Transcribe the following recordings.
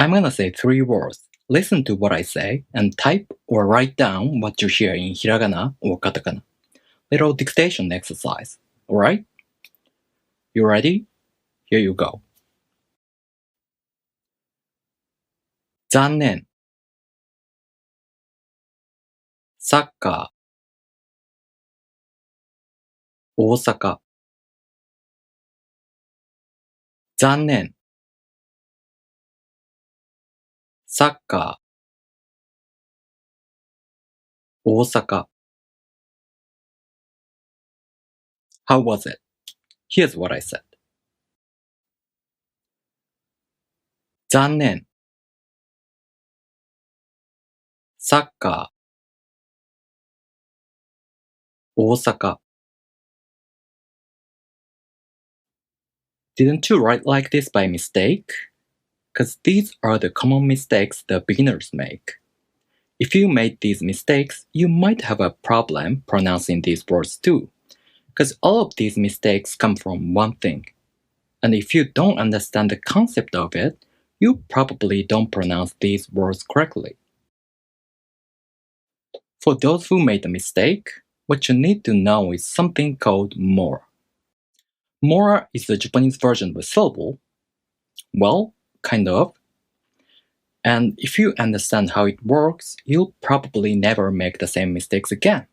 I'm gonna say 3 words. Listen to what I say and type or write down what you hear in hiragana or katakana. Little dictation exercise. Alright? You ready? Here you go. 残念。サッカー。大阪。残念。サッカー。大阪。How was it? Here's what I said. 残念。サッカー。大阪。Didn't you write like this by mistake? Because these are the common mistakes the beginners make. If you made these mistakes, you might have a problem pronouncing these words too. Because all of these mistakes come from one thing. And if you don't understand the concept of it, you probably don't pronounce these words correctly. For those who made a mistake, what you need to know is something called mora. Mora is the Japanese version of a syllable. Well, kind of. And if you understand how it works, you'll probably never make the same mistakes again.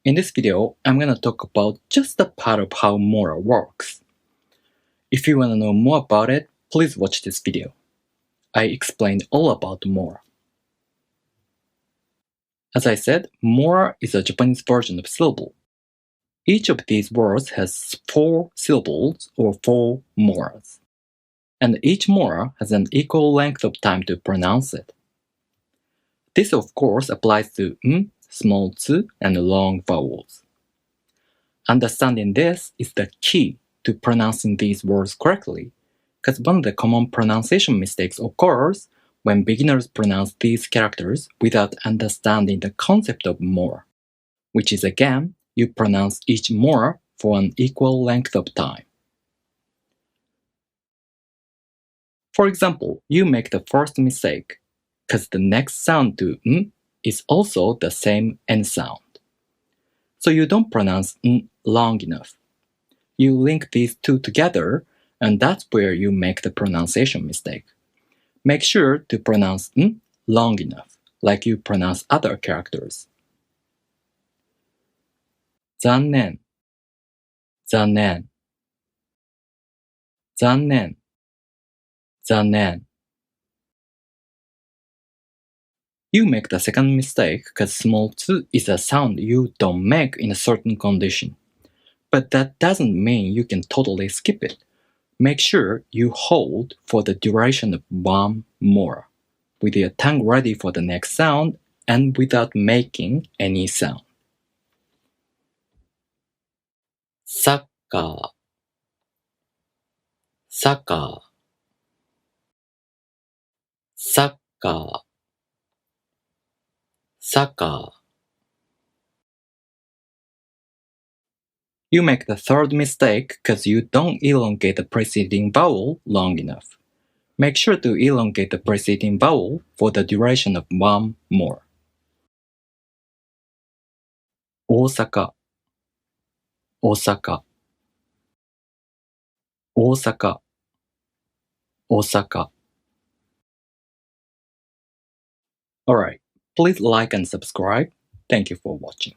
In this video, I'm gonna talk about just a part of how mora works. If you wanna know more about it, please watch this video. I explained all about mora. As I said, mora is a Japanese version of syllable. Each of these words has 4 syllables or 4 moras. And each mora has an equal length of time to pronounce it. This of course applies to n, small t, and long vowels. Understanding this is the key to pronouncing these words correctly, because one of the common pronunciation mistakes occurs when beginners pronounce these characters without understanding the concept of mora, which is again, you pronounce each mora for an equal length of time. For example, you make the first mistake, because the next sound to n is also the same n sound. So you don't pronounce n long enough. You link these two together, and that's where you make the pronunciation mistake. Make sure to pronounce n long enough, like you pronounce other characters. 残念。残念。残念。残念。You make the second mistake because small t is a sound you don't make in a certain condition. But that doesn't mean you can totally skip it. Make sure you hold for the duration of one mora, with your tongue ready for the next sound and without making any sound. サッカー。サッカー。サッカー。サッカー。You make the third mistake because you don't elongate the preceding vowel long enough. Make sure to elongate the preceding vowel for the duration of one more. 大阪。大阪。大阪。大阪。Alright, please like and subscribe. Thank you for watching.